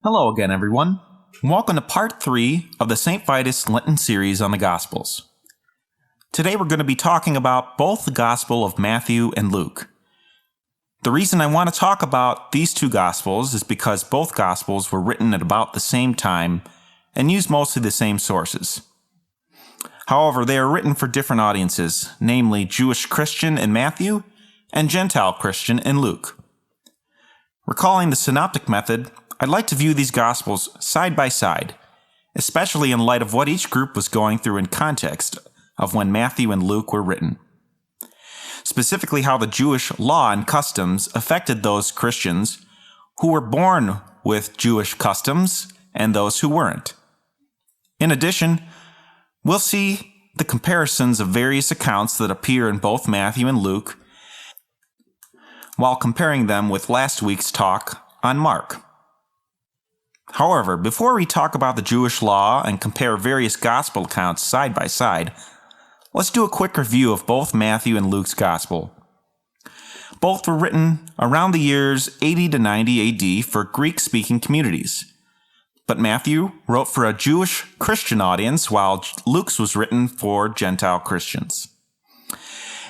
Hello again, everyone. Welcome to part 3 of the St. Vitus Lenten series on the Gospels. Today we're going to be talking about both the Gospel of Matthew and Luke. The reason I want to talk about these two Gospels is because both Gospels were written at about the same time and use mostly the same sources. However, they are written for different audiences, namely Jewish Christian in Matthew and Gentile Christian in Luke. Recalling the synoptic method, I'd like to view these Gospels side by side, especially in light of what each group was going through in context of when Matthew and Luke were written. Specifically how the Jewish law and customs affected those Christians who were born with Jewish customs and those who weren't. In addition, we'll see the comparisons of various accounts that appear in both Matthew and Luke, while comparing them with last week's talk on Mark. However, before we talk about the Jewish law and compare various gospel accounts side by side, let's do a quick review of both Matthew and Luke's gospel. Both were written around the years 80 to 90 AD for Greek-speaking communities. But Matthew wrote for a Jewish Christian audience, while Luke's was written for Gentile Christians.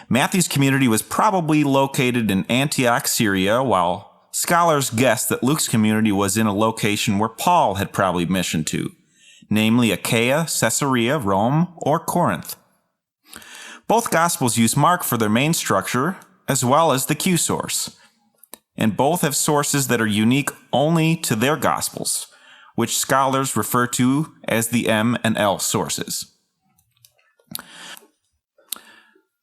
Matthew's community was probably located in Antioch, Syria, while scholars guess that Luke's community was in a location where Paul had probably missioned to, namely Achaia, Caesarea, Rome, or Corinth. Both Gospels use Mark for their main structure, as well as the Q source, and both have sources that are unique only to their Gospels, which scholars refer to as the M and L sources.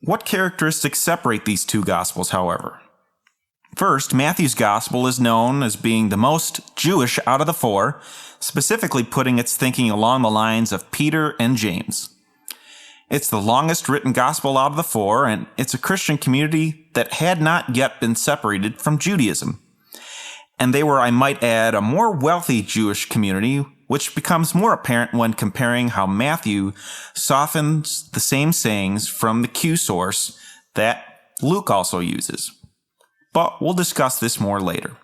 What characteristics separate these two Gospels, however? First, Matthew's Gospel is known as being the most Jewish out of the four, specifically putting its thinking along the lines of Peter and James. It's the longest written Gospel out of the four, and it's a Christian community that had not yet been separated from Judaism. And they were, I might add, a more wealthy Jewish community, which becomes more apparent when comparing how Matthew softens the same sayings from the Q source that Luke also uses. But we'll discuss this more later.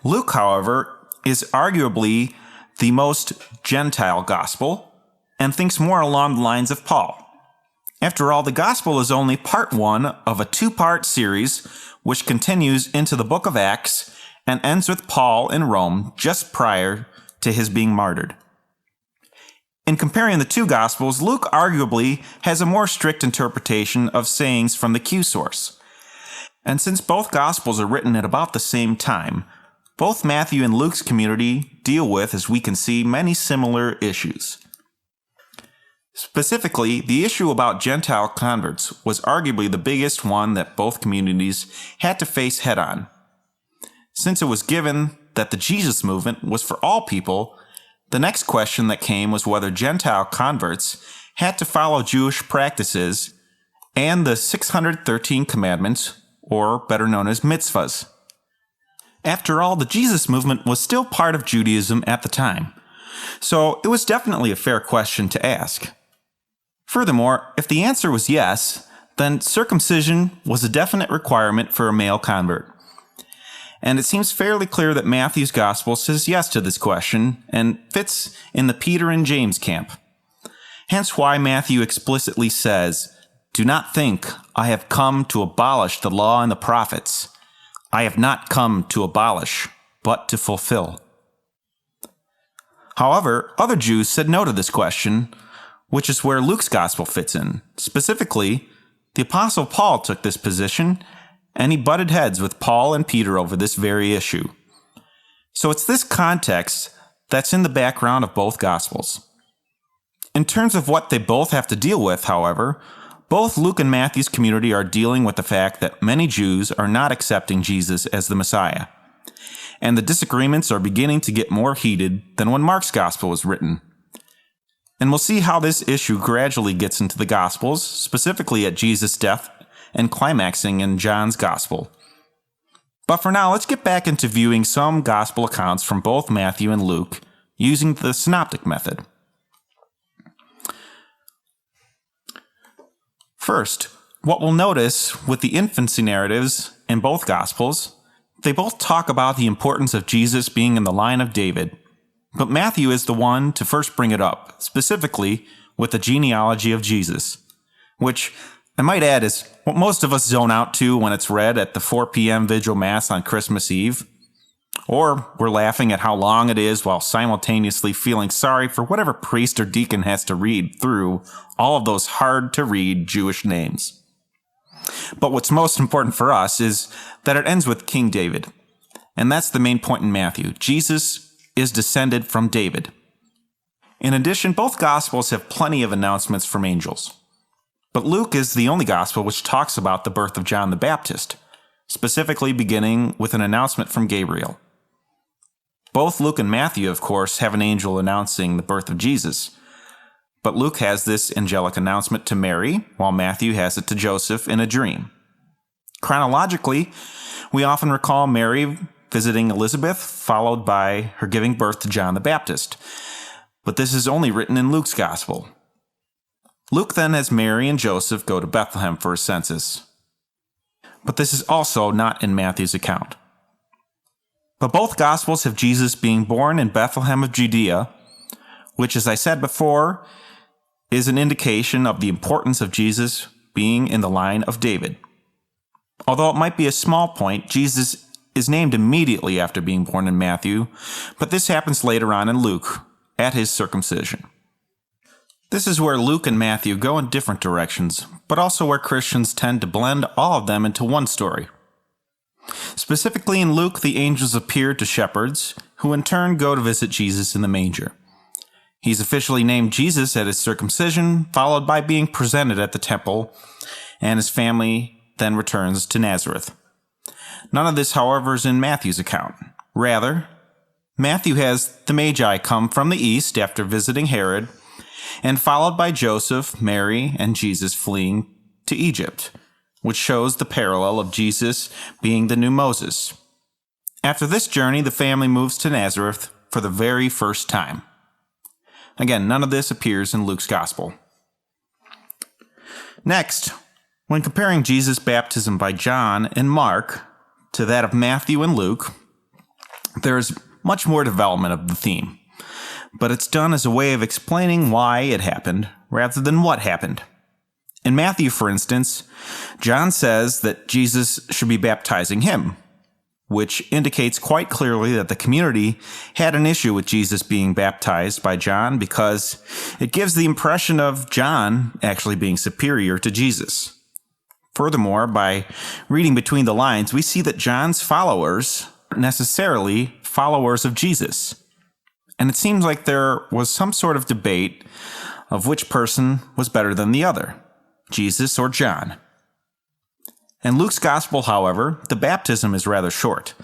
Luke, however, is arguably the most Gentile gospel and thinks more along the lines of Paul. After all, the gospel is only part 1 of a 2-part series which continues into the book of Acts and ends with Paul in Rome just prior to his being martyred. In comparing the two gospels, Luke arguably has a more strict interpretation of sayings from the Q source. And since both Gospels are written at about the same time, both Matthew and Luke's community deal with, as we can see, many similar issues. Specifically, the issue about Gentile converts was arguably the biggest one that both communities had to face head-on. Since it was given that the Jesus movement was for all people, the next question that came was whether Gentile converts had to follow Jewish practices and the 613 commandments, or better known as mitzvahs. After all, the Jesus movement was still part of Judaism at the time, so it was definitely a fair question to ask. Furthermore, if the answer was yes, then circumcision was a definite requirement for a male convert. And it seems fairly clear that Matthew's Gospel says yes to this question and fits in the Peter and James camp. Hence why Matthew explicitly says, "Do not think I have come to abolish the law and the prophets. I have not come to abolish, but to fulfill." However, other Jews said no to this question, which is where Luke's gospel fits in. Specifically, the Apostle Paul took this position, and he butted heads with Paul and Peter over this very issue. So it's this context that's in the background of both gospels. In terms of what they both have to deal with, however, both Luke and Matthew's community are dealing with the fact that many Jews are not accepting Jesus as the Messiah. And the disagreements are beginning to get more heated than when Mark's gospel was written. And we'll see how this issue gradually gets into the Gospels, specifically at Jesus' death and climaxing in John's gospel. But for now, let's get back into viewing some gospel accounts from both Matthew and Luke using the synoptic method. First, what we'll notice with the infancy narratives in both Gospels, they both talk about the importance of Jesus being in the line of David, but Matthew is the one to first bring it up, specifically with the genealogy of Jesus, which I might add is what most of us zone out to when it's read at the 4 p.m. Vigil Mass on Christmas Eve. Or we're laughing at how long it is while simultaneously feeling sorry for whatever priest or deacon has to read through all of those hard-to-read Jewish names. But what's most important for us is that it ends with King David. And that's the main point in Matthew. Jesus is descended from David. In addition, both Gospels have plenty of announcements from angels. But Luke is the only Gospel which talks about the birth of John the Baptist, specifically beginning with an announcement from Gabriel. Both Luke and Matthew, of course, have an angel announcing the birth of Jesus. But Luke has this angelic announcement to Mary, while Matthew has it to Joseph in a dream. Chronologically, we often recall Mary visiting Elizabeth, followed by her giving birth to John the Baptist. But this is only written in Luke's Gospel. Luke then has Mary and Joseph go to Bethlehem for a census. But this is also not in Matthew's account. But both Gospels have Jesus being born in Bethlehem of Judea, which, as I said before, is an indication of the importance of Jesus being in the line of David. Although it might be a small point, Jesus is named immediately after being born in Matthew, but this happens later on in Luke, at his circumcision. This is where Luke and Matthew go in different directions, but also where Christians tend to blend all of them into one story. Specifically in Luke, the angels appear to shepherds, who in turn go to visit Jesus in the manger. He's officially named Jesus at his circumcision, followed by being presented at the temple, and his family then returns to Nazareth. None of this, however, is in Matthew's account. Rather, Matthew has the Magi come from the east after visiting Herod, and followed by Joseph, Mary, and Jesus fleeing to Egypt, which shows the parallel of Jesus being the new Moses. After this journey, the family moves to Nazareth for the very first time. Again, none of this appears in Luke's Gospel. Next, when comparing Jesus' baptism by John and Mark to that of Matthew and Luke, there is much more development of the theme, but it's done as a way of explaining why it happened rather than what happened. In Matthew, for instance, John says that Jesus should be baptizing him, which indicates quite clearly that the community had an issue with Jesus being baptized by John because it gives the impression of John actually being superior to Jesus. Furthermore, by reading between the lines, we see that John's followers aren't necessarily followers of Jesus. And it seems like there was some sort of debate of which person was better than the other, Jesus or John. In Luke's Gospel, however, the baptism is rather short,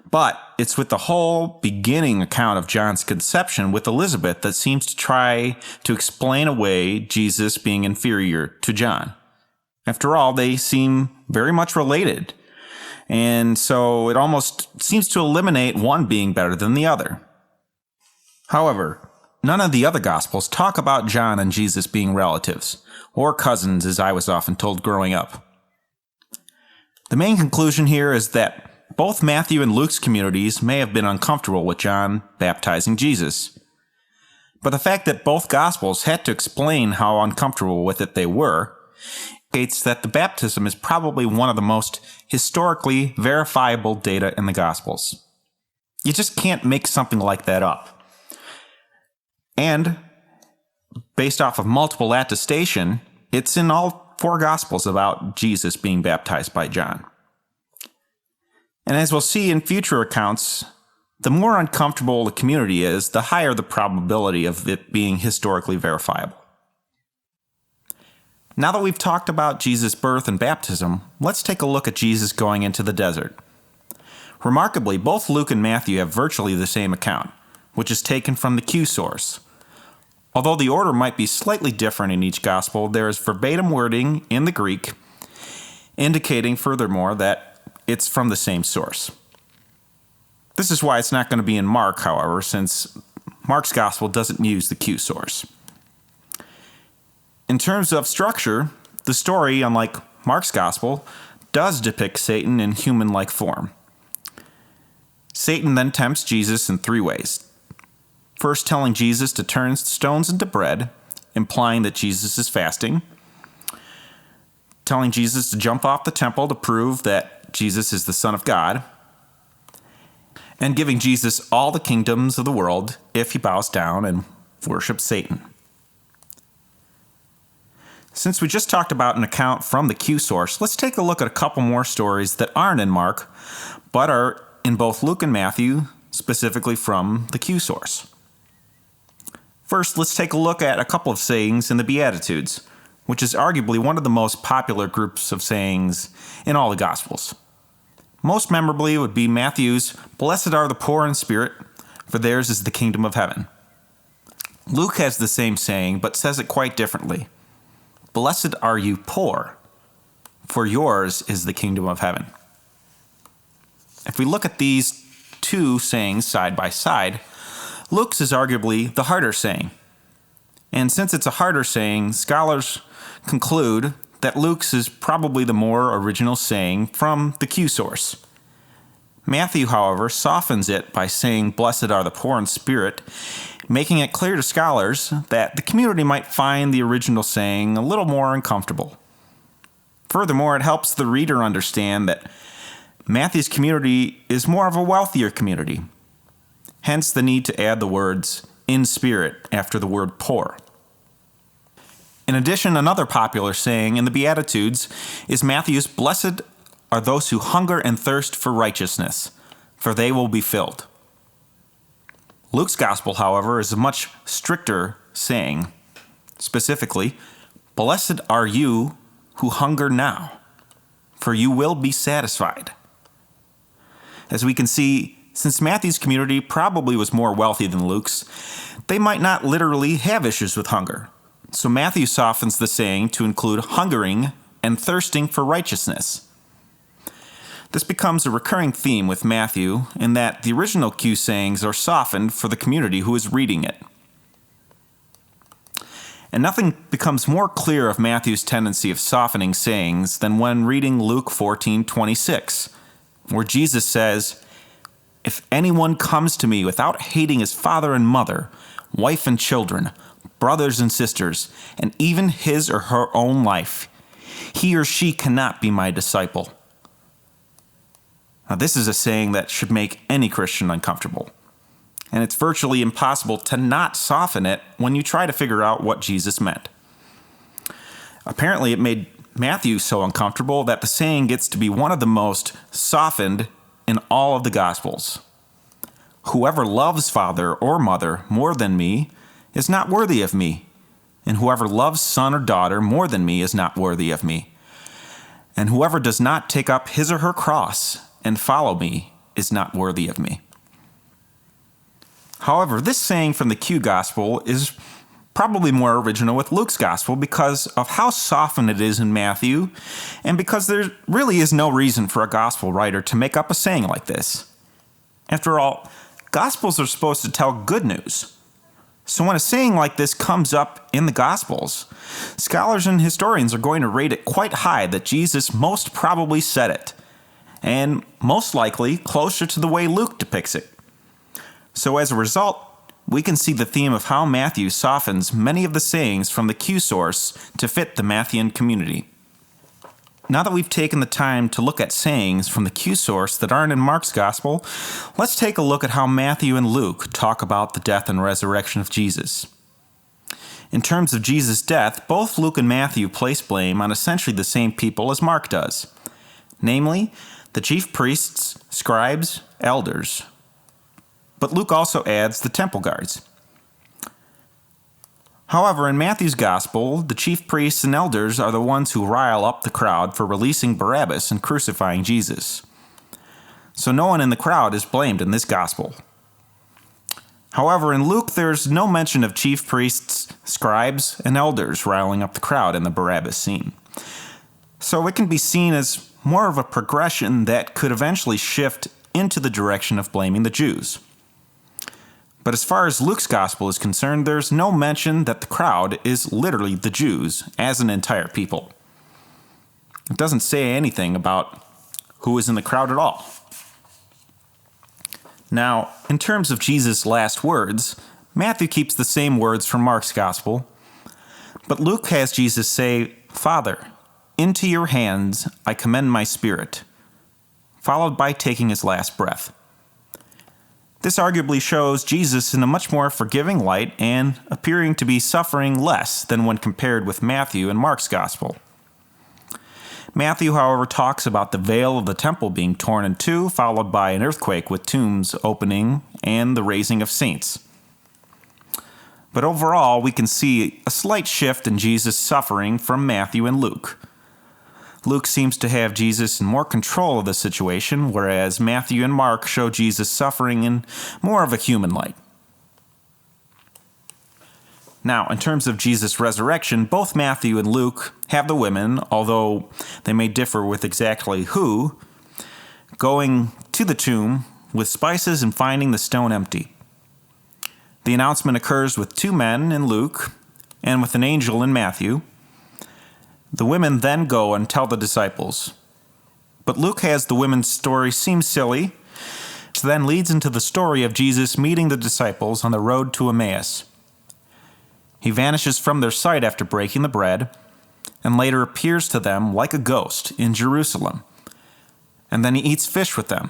but it's with the whole beginning account of John's conception with Elizabeth that seems to try to explain away Jesus being inferior to John. After all, they seem very much related, and so it almost seems to eliminate one being better than the other. However, none of the other Gospels talk about John and Jesus being relatives, or cousins as I was often told growing up. The main conclusion here is that both Matthew and Luke's communities may have been uncomfortable with John baptizing Jesus. But the fact that both Gospels had to explain how uncomfortable with it they were indicates that the baptism is probably one of the most historically verifiable data in the Gospels. You just can't make something like that up. And, based off of multiple attestation, it's in all 4 Gospels about Jesus being baptized by John. And as we'll see in future accounts, the more uncomfortable the community is, the higher the probability of it being historically verifiable. Now that we've talked about Jesus' birth and baptism, let's take a look at Jesus going into the desert. Remarkably, both Luke and Matthew have virtually the same account, which is taken from the Q source. Although the order might be slightly different in each gospel, there is verbatim wording in the Greek indicating furthermore that it's from the same source. This is why it's not going to be in Mark, however, since Mark's gospel doesn't use the Q source. In terms of structure, the story, unlike Mark's gospel, does depict Satan in human-like form. Satan then tempts Jesus in 3 ways. First, telling Jesus to turn stones into bread, implying that Jesus is fasting. Telling Jesus to jump off the temple to prove that Jesus is the Son of God. And giving Jesus all the kingdoms of the world if he bows down and worships Satan. Since we just talked about an account from the Q source, let's take a look at a couple more stories that aren't in Mark, but are in both Luke and Matthew, specifically from the Q source. First, let's take a look at a couple of sayings in the Beatitudes, which is arguably one of the most popular groups of sayings in all the Gospels. Most memorably would be Matthew's, "Blessed are the poor in spirit, for theirs is the kingdom of heaven." Luke has the same saying, but says it quite differently. "Blessed are you poor, for yours is the kingdom of heaven." If we look at these 2 sayings side by side, Luke's is arguably the harder saying. And since it's a harder saying, scholars conclude that Luke's is probably the more original saying from the Q source. Matthew, however, softens it by saying, "Blessed are the poor in spirit," making it clear to scholars that the community might find the original saying a little more uncomfortable. Furthermore, it helps the reader understand that Matthew's community is more of a wealthier community, hence the need to add the words "in spirit" after the word "poor." In addition, another popular saying in the Beatitudes is Matthew's, "Blessed are those who hunger and thirst for righteousness, for they will be filled." Luke's gospel, however, is a much stricter saying. Specifically, "Blessed are you who hunger now, for you will be satisfied." As we can see, since Matthew's community probably was more wealthy than Luke's, they might not literally have issues with hunger. So Matthew softens the saying to include hungering and thirsting for righteousness. This becomes a recurring theme with Matthew in that the original Q sayings are softened for the community who is reading it. And nothing becomes more clear of Matthew's tendency of softening sayings than when reading Luke 14:26, where Jesus says, "If anyone comes to me without hating his father and mother, wife and children, brothers and sisters, and even his or her own life, he or she cannot be my disciple." Now, this is a saying that should make any Christian uncomfortable, and it's virtually impossible to not soften it when you try to figure out what Jesus meant. Apparently, it made Matthew so uncomfortable that the saying gets to be one of the most softened in all of the Gospels. "Whoever loves father or mother more than me is not worthy of me, and whoever loves son or daughter more than me is not worthy of me. And whoever does not take up his or her cross and follow me is not worthy of me." However, this saying from the Q Gospel is probably more original with Luke's Gospel because of how softened it is in Matthew, and because there really is no reason for a Gospel writer to make up a saying like this. After all, Gospels are supposed to tell good news. So when a saying like this comes up in the Gospels, scholars and historians are going to rate it quite high that Jesus most probably said it, and most likely closer to the way Luke depicts it. So as a result, we can see the theme of how Matthew softens many of the sayings from the Q source to fit the Matthean community. Now that we've taken the time to look at sayings from the Q source that aren't in Mark's Gospel, let's take a look at how Matthew and Luke talk about the death and resurrection of Jesus. In terms of Jesus' death, both Luke and Matthew place blame on essentially the same people as Mark does, namely the chief priests, scribes, elders. But Luke also adds the temple guards. However, in Matthew's Gospel, the chief priests and elders are the ones who rile up the crowd for releasing Barabbas and crucifying Jesus. So no one in the crowd is blamed in this Gospel. However, in Luke, there's no mention of chief priests, scribes, and elders riling up the crowd in the Barabbas scene. So it can be seen as more of a progression that could eventually shift into the direction of blaming the Jews. But as far as Luke's Gospel is concerned, there's no mention that the crowd is literally the Jews as an entire people. It doesn't say anything about who is in the crowd at all. Now, in terms of Jesus' last words, Matthew keeps the same words from Mark's Gospel, but Luke has Jesus say, "Father, into your hands I commend my spirit," followed by taking his last breath. This arguably shows Jesus in a much more forgiving light and appearing to be suffering less than when compared with Matthew and Mark's Gospel. Matthew, however, talks about the veil of the temple being torn in two, followed by an earthquake with tombs opening and the raising of saints. But overall, we can see a slight shift in Jesus' suffering from Matthew and Luke. Luke seems to have Jesus in more control of the situation, whereas Matthew and Mark show Jesus suffering in more of a human light. Now, in terms of Jesus' resurrection, both Matthew and Luke have the women, although they may differ with exactly who, going to the tomb with spices and finding the stone empty. The announcement occurs with two men in Luke and with an angel in Matthew. The women then go and tell the disciples. But Luke has the women's story seem silly, which then leads into the story of Jesus meeting the disciples on the road to Emmaus. He vanishes from their sight after breaking the bread, and later appears to them like a ghost in Jerusalem, and then he eats fish with them.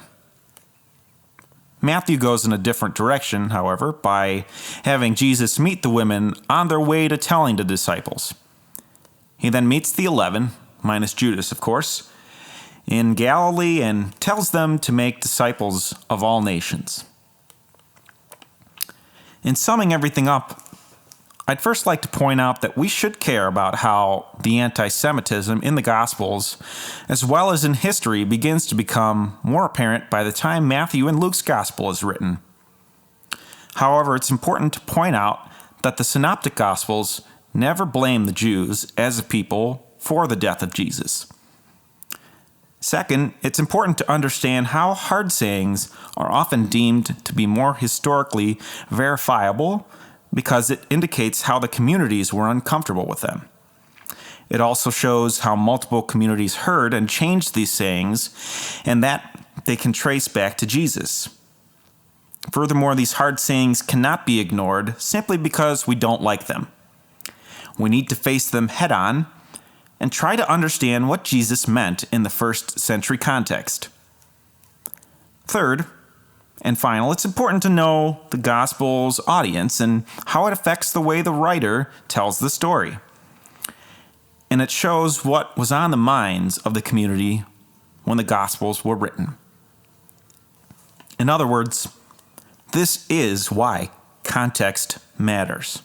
Matthew goes in a different direction, however, by having Jesus meet the women on their way to telling the disciples. He then meets the 11, minus Judas, of course, in Galilee and tells them to make disciples of all nations. In summing everything up, I'd first like to point out that we should care about how the anti-Semitism in the Gospels, as well as in history, begins to become more apparent by the time Matthew and Luke's Gospel is written. However, it's important to point out that the Synoptic Gospels never blame the Jews as a people for the death of Jesus. Second, it's important to understand how hard sayings are often deemed to be more historically verifiable because it indicates how the communities were uncomfortable with them. It also shows how multiple communities heard and changed these sayings, and that they can trace back to Jesus. Furthermore, these hard sayings cannot be ignored simply because we don't like them. We need to face them head on and try to understand what Jesus meant in the first century context. Third, and final, it's important to know the Gospel's audience and how it affects the way the writer tells the story. And it shows what was on the minds of the community when the Gospels were written. In other words, this is why context matters.